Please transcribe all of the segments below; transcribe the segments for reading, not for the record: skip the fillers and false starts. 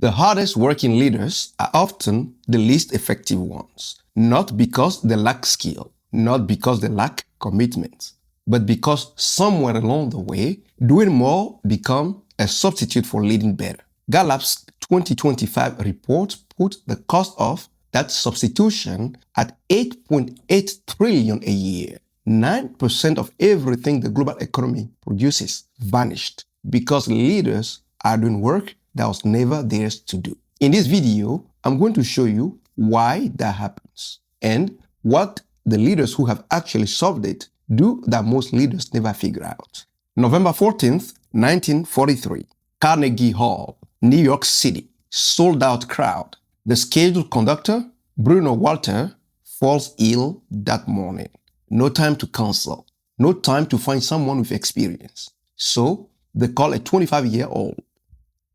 The hardest working leaders are often the least effective ones, not because they lack skill, not because they lack commitment, but because somewhere along the way, doing more becomes a substitute for leading better. Gallup's 2025 report put the cost of that substitution at 8.8 trillion a year. 9% of everything the global economy produces vanished because leaders are doing work that was never theirs to do. In this video, I'm going to show you why that happens and what the leaders who have actually solved it do that most leaders never figure out. November 14th, 1943, Carnegie Hall, New York City, sold out crowd. The scheduled conductor, Bruno Walter, falls ill that morning. No time to counsel, no time to find someone with experience. So they call a 25-year-old,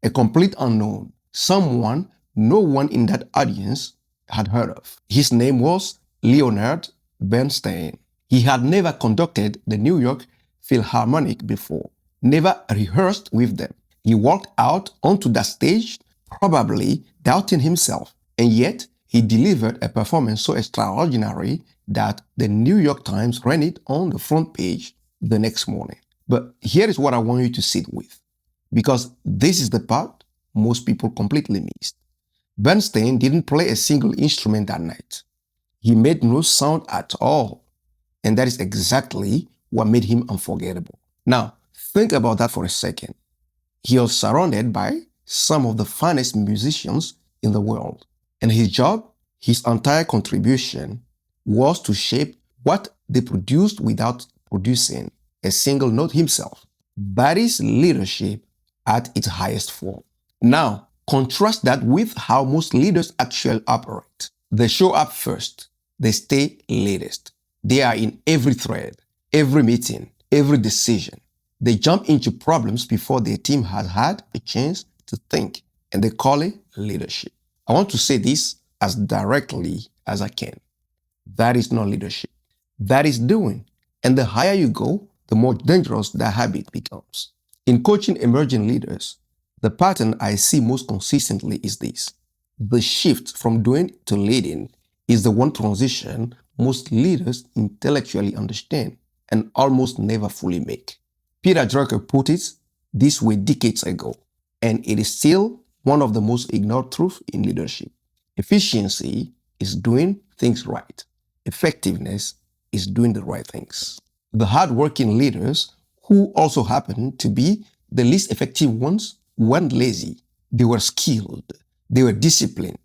a complete unknown, someone no one in that audience had heard of. His name was Leonard Bernstein. He had never conducted the New York Philharmonic before, never rehearsed with them. He walked out onto that stage, probably doubting himself, and yet he delivered a performance so extraordinary that the New York Times ran it on the front page the next morning. But here is what I want you to sit with, because this is the part most people completely missed. Bernstein didn't play a single instrument that night. He made no sound at all, and that is exactly what made him unforgettable. Now, think about that for a second. He was surrounded by some of the finest musicians in the world, and his job, his entire contribution, was to shape what they produced without producing a single note himself. That is leadership at its highest form. Now, contrast that with how most leaders actually operate. They show up first. They stay latest. They are in every thread, every meeting, every decision. They jump into problems before their team has had a chance to think, and they call it leadership. I want to say this as directly as I can. That is not leadership. That is doing. And the higher you go, the more dangerous that habit becomes. In coaching emerging leaders, the pattern I see most consistently is this. The shift from doing to leading is the one transition most leaders intellectually understand and almost never fully make. Peter Drucker put it this way decades ago, and it is still one of the most ignored truths in leadership. Efficiency is doing things right. Effectiveness is doing the right things. The hardworking leaders, who also happen to be the least effective ones, weren't lazy. They were skilled. They were disciplined.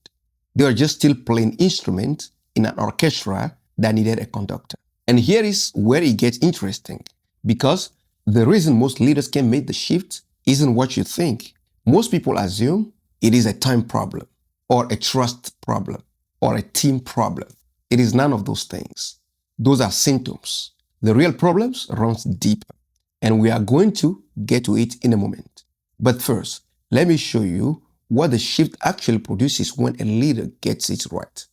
They were just still playing instruments in an orchestra that needed a conductor. And here is where it gets interesting, because the reason most leaders can make the shift isn't what you think. Most people assume it is a time problem, or a trust problem, or a team problem. It is none of those things. Those are symptoms. The real problems runs deeper, and we are going to get to it in a moment. But first, let me show you what the shift actually produces when a leader gets it right.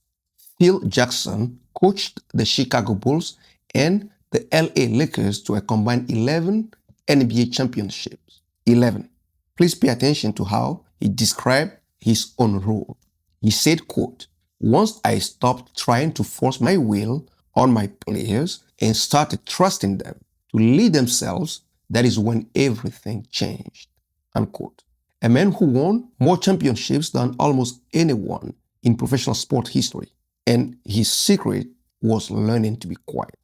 Phil Jackson coached the Chicago Bulls and the LA Lakers to a combined 11 NBA championships. 11. Please pay attention to how he described his own role. He said, quote, "Once I stopped trying to force my will on my players and started trusting them to lead themselves, that is when everything changed." Unquote. A man who won more championships than almost anyone in professional sport history. And his secret was learning to be quiet.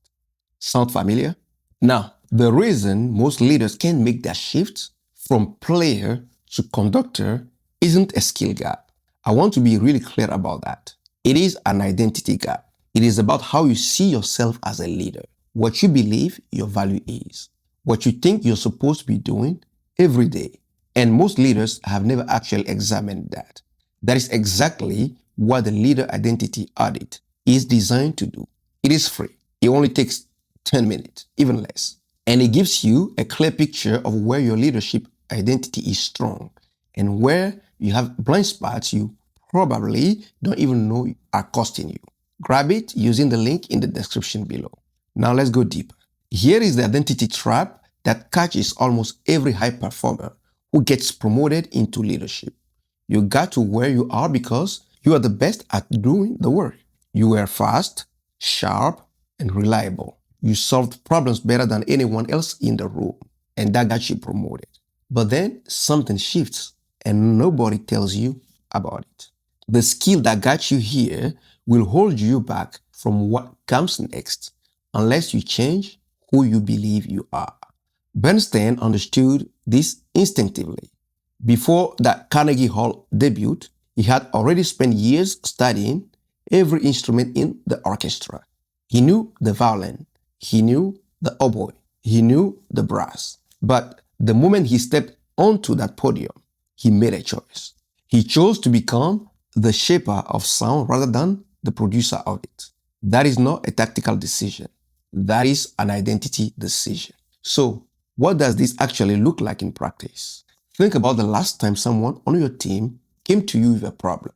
Sound familiar? Now, the reason most leaders can't make that shift from player to conductor isn't a skill gap. I want to be really clear about that. It is an identity gap. It is about how you see yourself as a leader, what you believe your value is, what you think you're supposed to be doing every day. And most leaders have never actually examined that. That is exactly what the leader identity audit is designed to do. It is free. It only takes 10 minutes, even less. And it gives you a clear picture of where your leadership identity is strong and where you have blind spots you probably don't even know are costing you. Grab it using the link in the description below. Now let's go deeper. Here is the identity trap that catches almost every high performer who gets promoted into leadership. You got to where you are because you are the best at doing the work. You were fast, sharp, and reliable. You solved problems better than anyone else in the room, and that got you promoted. But then something shifts, and nobody tells you about it. The skill that got you here will hold you back from what comes next unless you change who you believe you are. Bernstein understood this instinctively. Before that Carnegie Hall debut, he had already spent years studying every instrument in the orchestra. He knew the violin, he knew the oboe, he knew the brass. But the moment he stepped onto that podium, he made a choice. He chose to become the shaper of sound rather than the producer of it. That is not a tactical decision. That is an identity decision. So, what does this actually look like in practice? Think about the last time someone on your team came to you with a problem.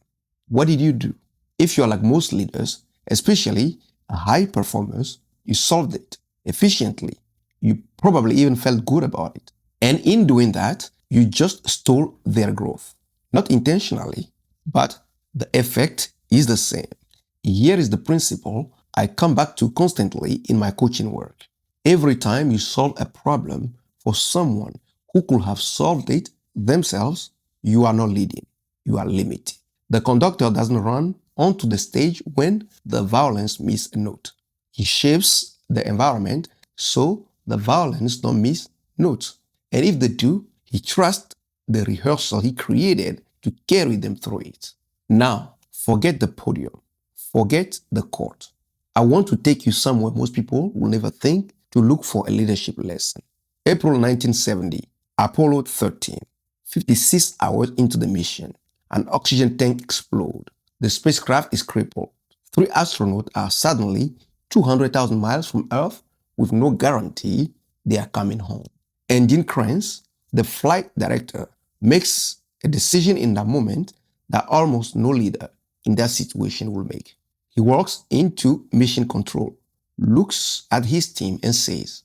What did you do? If you're like most leaders, especially high performers, you solved it efficiently. You probably even felt good about it. And in doing that, you just stole their growth. Not intentionally, but the effect is the same. Here is the principle I come back to constantly in my coaching work. Every time you solve a problem for someone who could have solved it themselves, you are not leading, you are limiting. The conductor doesn't run onto the stage when the violins miss a note. He shapes the environment so the violins don't miss notes. And if they do, he trusts the rehearsal he created to carry them through it. Now, forget the podium. Forget the court. I want to take you somewhere most people will never think to look for a leadership lesson. April 1970, Apollo 13. 56 hours into the mission, an oxygen tank explodes. The spacecraft is crippled. 3 astronauts are suddenly 200,000 miles from Earth with no guarantee they are coming home. Engine cranes, the flight director makes a decision in that moment that almost no leader in that situation will make. He walks into mission control, looks at his team and says,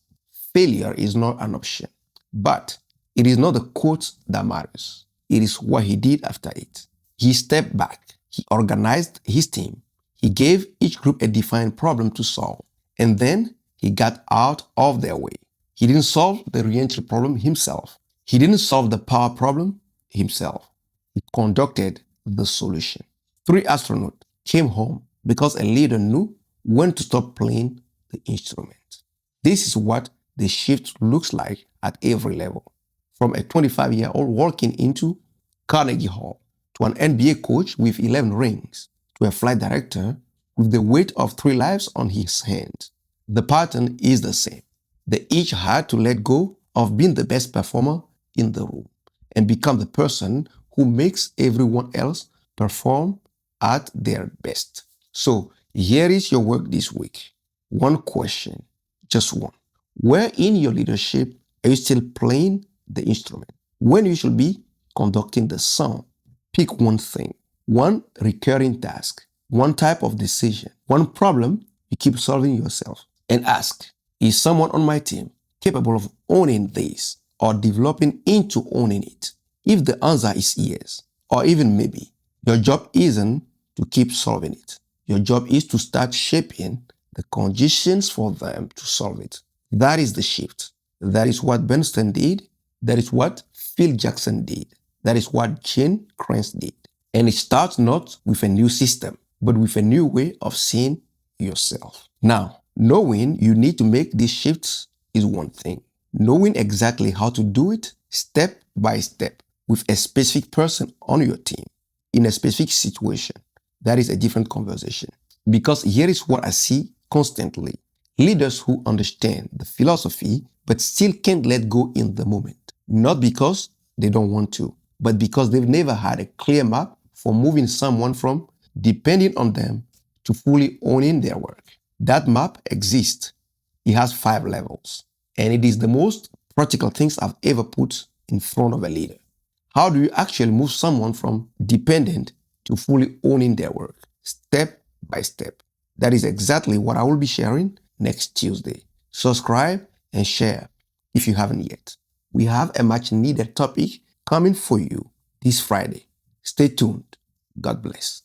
failure is not an option. But it is not the quote that matters. It is what he did after it. He stepped back. He organized his team. He gave each group a defined problem to solve. And then he got out of their way. He didn't solve the reentry problem himself. He didn't solve the power problem himself. He conducted the solution. 3 astronauts came home because a leader knew when to stop playing the instrument. This is what the shift looks like at every level. From a 25-year-old walking into Carnegie Hall, to an NBA coach with 11 rings, to a flight director with the weight of 3 lives on his hands. The pattern is the same. They each had to let go of being the best performer in the room and become the person who makes everyone else perform at their best. So here is your work this week. One question, just one. Where in your leadership are you still playing the instrument? When you should be conducting the sound? Pick one thing, one recurring task, one type of decision, one problem you keep solving yourself, and ask, is someone on my team capable of owning this or developing into owning it? If the answer is yes, or even maybe, your job isn't to keep solving it. Your job is to start shaping the conditions for them to solve it. That is the shift. That is what Bernstein did. That is what Phil Jackson did. That is what Gene Kranz did. And it starts not with a new system, but with a new way of seeing yourself. Now, knowing you need to make these shifts is one thing. Knowing exactly how to do it step by step with a specific person on your team in a specific situation, that is a different conversation. Because here is what I see constantly. Leaders who understand the philosophy but still can't let go in the moment. Not because they don't want to, but because they've never had a clear map for moving someone from depending on them to fully owning their work. That map exists. It has 5 levels. And it is the most practical things I've ever put in front of a leader. How do you actually move someone from dependent to fully owning their work? Step by step. That is exactly what I will be sharing next Tuesday. Subscribe and share if you haven't yet. We have a much needed topic coming for you this Friday. Stay tuned. God bless.